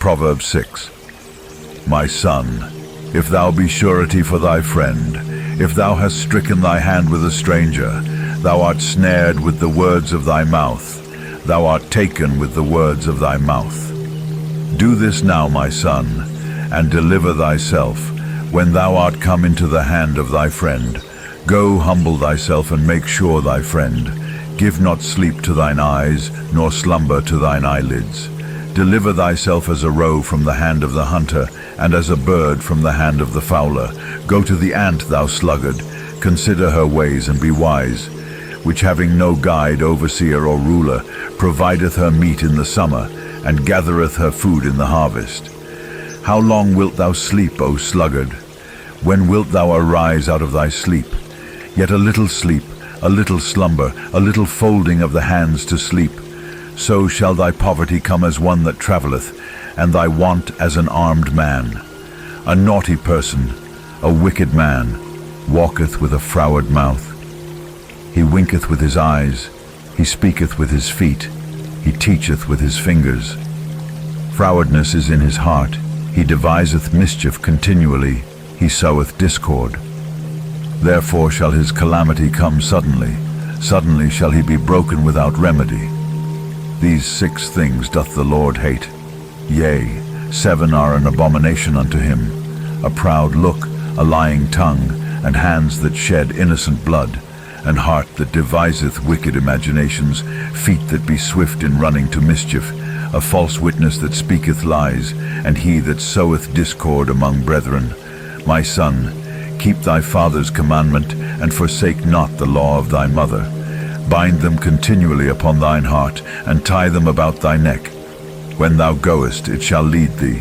Proverbs 6. My son, if thou be surety for thy friend, if thou hast stricken thy hand with a stranger, thou art snared with the words of thy mouth, thou art taken with the words of thy mouth. Do this now, my son, and deliver thyself, when thou art come into the hand of thy friend. Go humble thyself and make sure thy friend. Give not sleep to thine eyes, nor slumber to thine eyelids. Deliver thyself as a roe from the hand of the hunter, and as a bird from the hand of the fowler. Go to the ant, thou sluggard, consider her ways and be wise, which having no guide, overseer, or ruler, provideth her meat in the summer, and gathereth her food in the harvest. How long wilt thou sleep, O sluggard? When wilt thou arise out of thy sleep? Yet a little sleep, a little slumber, a little folding of the hands to sleep. So shall thy poverty come as one that travelleth, and thy want as an armed man. A naughty person, a wicked man, walketh with a froward mouth. He winketh with his eyes, he speaketh with his feet, he teacheth with his fingers. Frowardness is in his heart, he deviseth mischief continually, he soweth discord. Therefore shall his calamity come suddenly, suddenly shall he be broken without remedy. These 6 things doth the Lord hate. Yea, 7 are an abomination unto him: a proud look, a lying tongue, and hands that shed innocent blood, and heart that deviseth wicked imaginations, feet that be swift in running to mischief, a false witness that speaketh lies, and he that soweth discord among brethren. My son, keep thy father's commandment, and forsake not the law of thy mother. Bind them continually upon thine heart, and tie them about thy neck. When thou goest, it shall lead thee.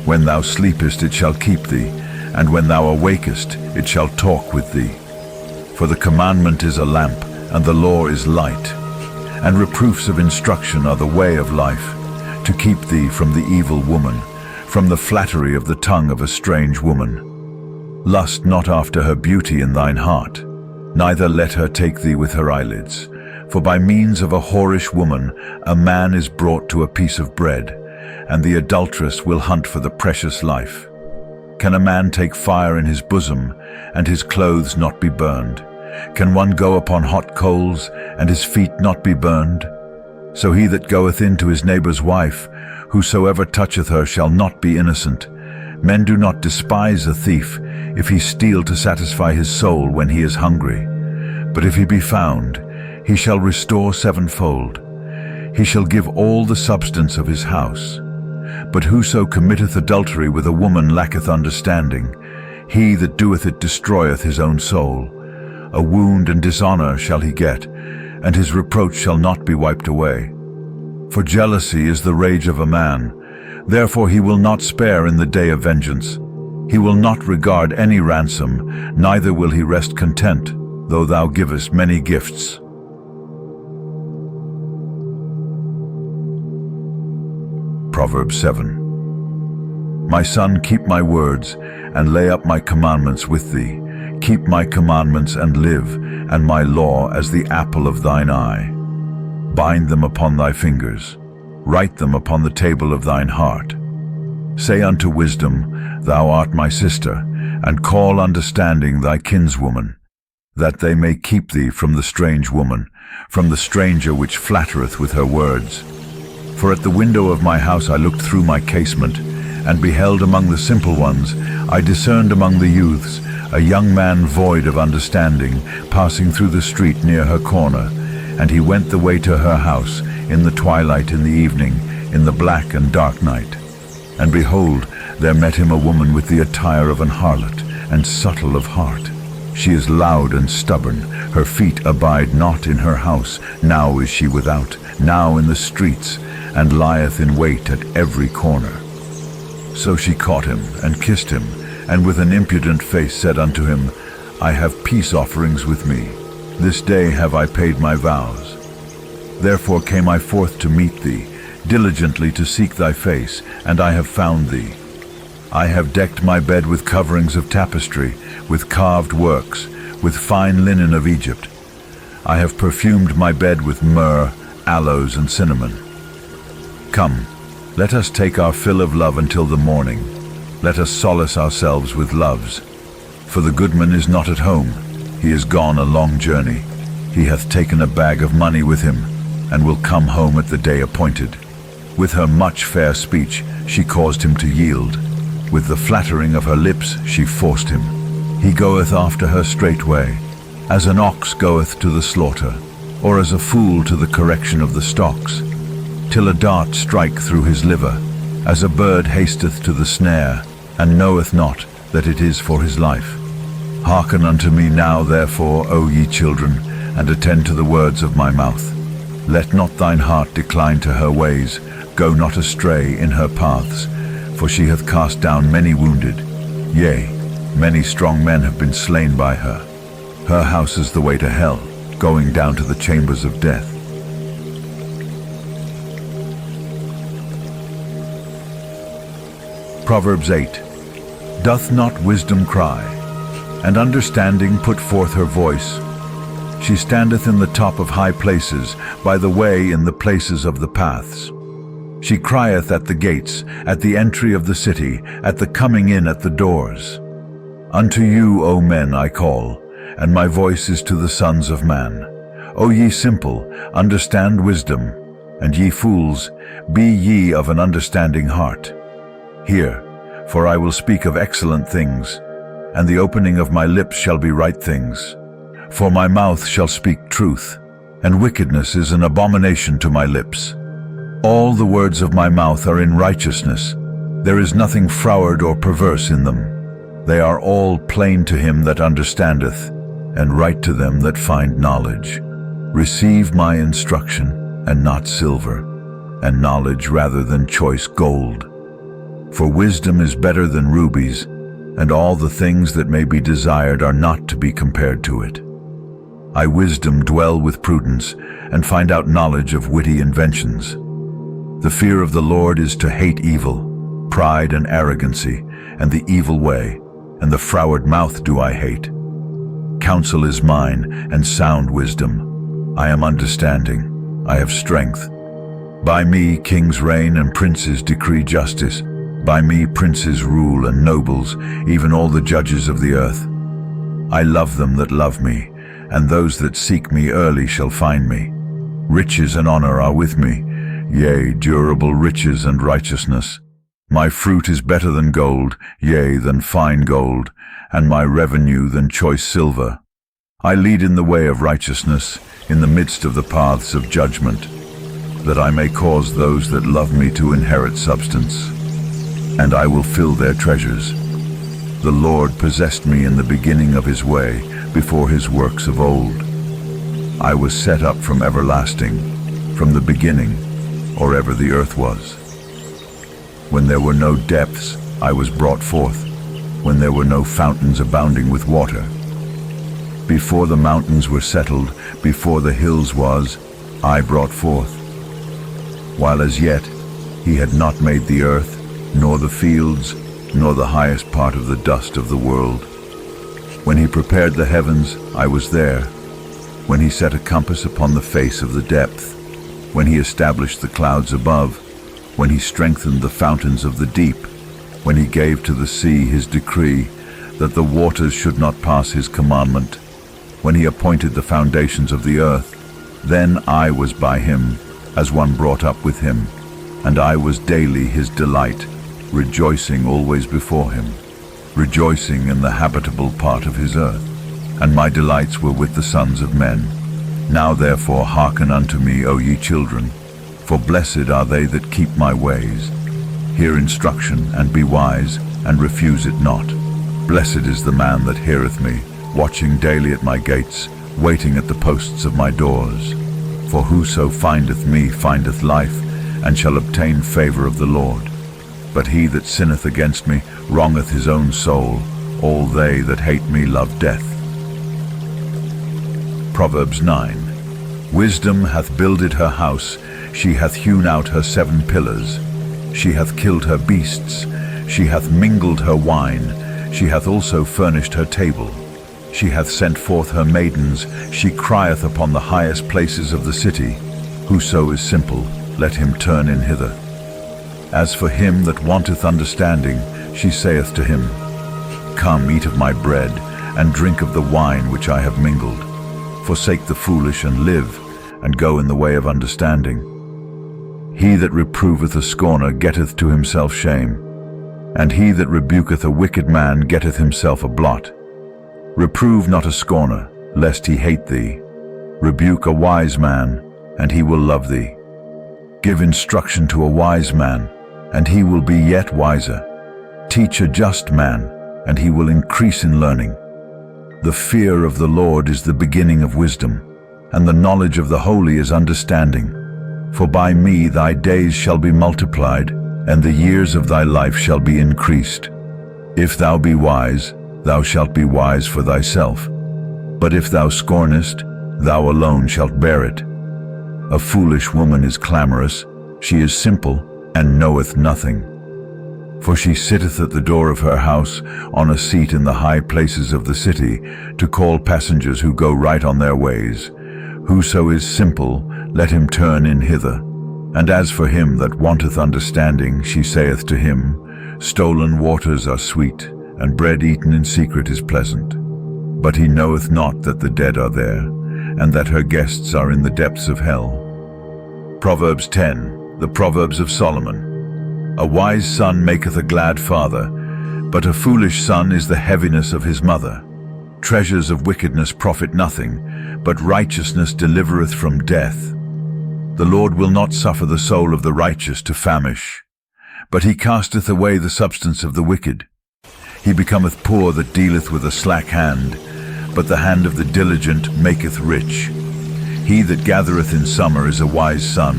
When thou sleepest, it shall keep thee. And when thou awakest, it shall talk with thee. For the commandment is a lamp, and the law is light. And reproofs of instruction are the way of life, to keep thee from the evil woman, from the flattery of the tongue of a strange woman. Lust not after her beauty in thine heart, neither let her take thee with her eyelids. For by means of a whorish woman a man is brought to a piece of bread, and the adulteress will hunt for the precious life. Can a man take fire in his bosom, and his clothes not be burned? Can one go upon hot coals, and his feet not be burned? So he that goeth in to his neighbour's wife, whosoever toucheth her shall not be innocent. Men do not despise a thief, if he steal to satisfy his soul when he is hungry. But if he be found, he shall restore 7-fold. He shall give all the substance of his house. But whoso committeth adultery with a woman lacketh understanding. He that doeth it destroyeth his own soul. A wound and dishonour shall he get, and his reproach shall not be wiped away. For jealousy is the rage of a man, therefore he will not spare in the day of vengeance. He will not regard any ransom, neither will he rest content, though thou givest many gifts. Proverbs 7. My son, keep my words, and lay up my commandments with thee. Keep my commandments and live, and my law as the apple of thine eye. Bind them upon thy fingers, write them upon the table of thine heart. Say unto wisdom, Thou art my sister, and call understanding thy kinswoman, that they may keep thee from the strange woman, from the stranger which flattereth with her words. For at the window of my house I looked through my casement, and beheld among the simple ones, I discerned among the youths, a young man void of understanding, passing through the street near her corner. And he went the way to her house, in the twilight, in the evening, in the black and dark night. And behold, there met him a woman with the attire of an harlot, and subtle of heart. She is loud and stubborn, her feet abide not in her house. Now is she without, now in the streets, and lieth in wait at every corner. So she caught him, and kissed him, and with an impudent face said unto him, I have peace offerings with me. This day have I paid my vows. Therefore came I forth to meet thee, diligently to seek thy face, and I have found thee. I have decked my bed with coverings of tapestry, with carved works, with fine linen of Egypt. I have perfumed my bed with myrrh, aloes, and cinnamon. Come, Let us take our fill of love until the morning. Let us solace ourselves with loves. For the goodman is not at home. He is gone a long journey. He hath taken a bag of money with him, and will come home at the day appointed. With her much fair speech she caused him to yield. With the flattering of her lips she forced him. He goeth after her straightway, as an ox goeth to the slaughter, or as a fool to the correction of the stocks, till a dart strike through his liver, as a bird hasteth to the snare, and knoweth not that it is for his life. Hearken unto me now, therefore, O ye children, and attend to the words of my mouth. Let not thine heart decline to her ways, go not astray in her paths, for she hath cast down many wounded. Yea, many strong men have been slain by her. Her house is the way to hell, going down to the chambers of death. Proverbs 8. Doth not wisdom cry, and understanding put forth her voice? She standeth in the top of high places, by the way in the places of the paths. She crieth at the gates, at the entry of the city, at the coming in at the doors. Unto you, O men, I call, and my voice is to the sons of man. O ye simple, understand wisdom, and ye fools, be ye of an understanding heart. Hear, for I will speak of excellent things, and the opening of my lips shall be right things. For my mouth shall speak truth, and wickedness is an abomination to my lips. All the words of my mouth are in righteousness. There is nothing froward or perverse in them. They are all plain to him that understandeth, and right to them that find knowledge. Receive my instruction, and not silver, and knowledge rather than choice gold. For wisdom is better than rubies, and all the things that may be desired are not to be compared to it. I wisdom dwell with prudence, and find out knowledge of witty inventions. The fear of the Lord is to hate evil, pride and arrogancy, and the evil way, and the froward mouth do I hate. Counsel is mine, and sound wisdom. I am understanding, I have strength. By me kings reign and princes decree justice. By me princes rule and nobles, even all the judges of the earth. I love them that love me, and those that seek me early shall find me. Riches and honor are with me, yea, durable riches and righteousness. My fruit is better than gold, yea, than fine gold, and my revenue than choice silver. I lead in the way of righteousness, in the midst of the paths of judgment, that I may cause those that love me to inherit substance, and I will fill their treasures. The Lord possessed me in the beginning of his way, before his works of old. I was set up from everlasting, from the beginning, or ever the earth was. When there were no depths, I was brought forth, when there were no fountains abounding with water. Before the mountains were settled, before the hills was, I brought forth. While as yet he had not made the earth, nor the fields, nor the highest part of the dust of the world. When he prepared the heavens, I was there. When he set a compass upon the face of the depth, when he established the clouds above, when he strengthened the fountains of the deep, when he gave to the sea his decree, that the waters should not pass his commandment, when he appointed the foundations of the earth, then I was by him, as one brought up with him, and I was daily his delight, rejoicing always before him, rejoicing in the habitable part of his earth, and my delights were with the sons of men. Now therefore hearken unto me, O ye children, for blessed are they that keep my ways. Hear instruction, and be wise, and refuse it not. Blessed is the man that heareth me, watching daily at my gates, waiting at the posts of my doors. For whoso findeth me findeth life, and shall obtain favor of the Lord. But he that sinneth against me wrongeth his own soul. All they that hate me love death. Proverbs 9. Wisdom hath builded her house, she hath hewn out her 7 pillars. She hath killed her beasts, she hath mingled her wine, she hath also furnished her table. She hath sent forth her maidens, she crieth upon the highest places of the city. Whoso is simple, let him turn in hither. As for him that wanteth understanding, she saith to him, Come, eat of my bread, and drink of the wine which I have mingled. Forsake the foolish and live, and go in the way of understanding. He that reproveth a scorner getteth to himself shame, and he that rebuketh a wicked man getteth himself a blot. Reprove not a scorner, lest he hate thee. Rebuke a wise man, and he will love thee. Give instruction to a wise man, and he will be yet wiser. Teach a just man, and he will increase in learning. The fear of the Lord is the beginning of wisdom, and the knowledge of the holy is understanding. For by me thy days shall be multiplied, and the years of thy life shall be increased. If thou be wise, thou shalt be wise for thyself. But if thou scornest, thou alone shalt bear it. A foolish woman is clamorous, she is simple, and knoweth nothing. For she sitteth at the door of her house, on a seat in the high places of the city, to call passengers who go right on their ways. Whoso is simple, let him turn in hither. And as for him that wanteth understanding, she saith to him, Stolen waters are sweet, and bread eaten in secret is pleasant. But he knoweth not that the dead are there, and that her guests are in the depths of hell. Proverbs 10, the Proverbs of Solomon. A wise son maketh a glad father, but a foolish son is the heaviness of his mother. Treasures of wickedness profit nothing, but righteousness delivereth from death. The Lord will not suffer the soul of the righteous to famish, but he casteth away the substance of the wicked. He becometh poor that dealeth with a slack hand, but the hand of the diligent maketh rich. He that gathereth in summer is a wise son,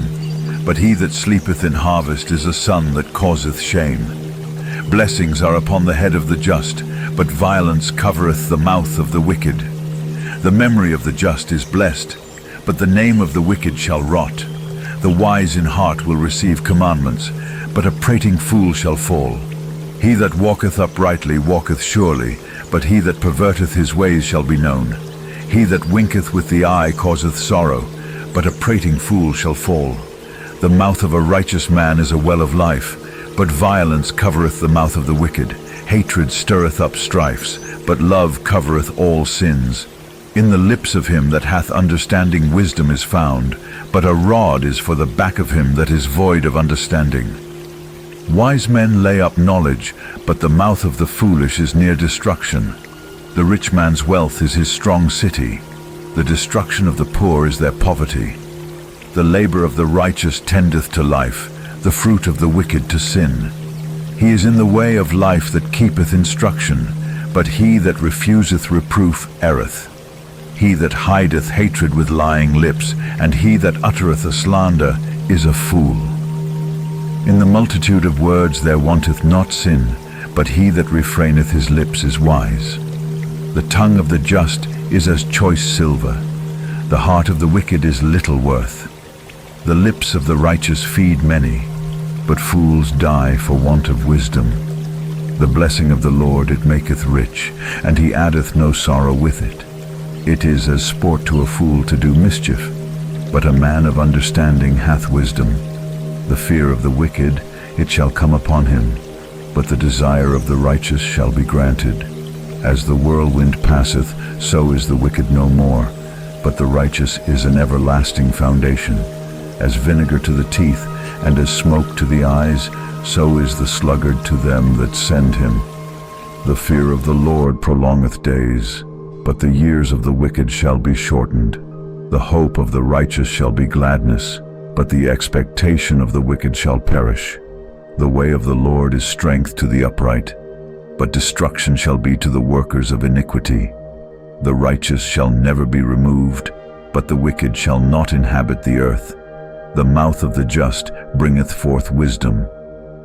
but he that sleepeth in harvest is a son that causeth shame. Blessings are upon the head of the just, but violence covereth the mouth of the wicked. The memory of the just is blessed, but the name of the wicked shall rot. The wise in heart will receive commandments, but a prating fool shall fall. He that walketh uprightly walketh surely, but he that perverteth his ways shall be known. He that winketh with the eye causeth sorrow, but a prating fool shall fall. The mouth of a righteous man is a well of life, but violence covereth the mouth of the wicked. Hatred stirreth up strifes, but love covereth all sins. In the lips of him that hath understanding wisdom is found, but a rod is for the back of him that is void of understanding. Wise men lay up knowledge, but the mouth of the foolish is near destruction. The rich man's wealth is his strong city. The destruction of the poor is their poverty. The labor of the righteous tendeth to life, the fruit of the wicked to sin. He is in the way of life that keepeth instruction, but he that refuseth reproof erreth. He that hideth hatred with lying lips, and he that uttereth a slander, is a fool. In the multitude of words there wanteth not sin, but he that refraineth his lips is wise. The tongue of the just is as choice silver. The heart of the wicked is little worth. The lips of the righteous feed many, but fools die for want of wisdom. The blessing of the Lord it maketh rich, and he addeth no sorrow with it. It is as sport to a fool to do mischief, but a man of understanding hath wisdom. The fear of the wicked, it shall come upon him, but the desire of the righteous shall be granted. As the whirlwind passeth, so is the wicked no more, but the righteous is an everlasting foundation. As vinegar to the teeth, and as smoke to the eyes, so is the sluggard to them that send him. The fear of the Lord prolongeth days, but the years of the wicked shall be shortened. The hope of the righteous shall be gladness, but the expectation of the wicked shall perish. The way of the Lord is strength to the upright, but destruction shall be to the workers of iniquity. The righteous shall never be removed, but the wicked shall not inhabit the earth. The mouth of the just bringeth forth wisdom,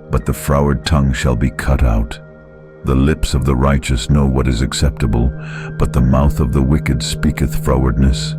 but the froward tongue shall be cut out. The lips of the righteous know what is acceptable, but the mouth of the wicked speaketh frowardness.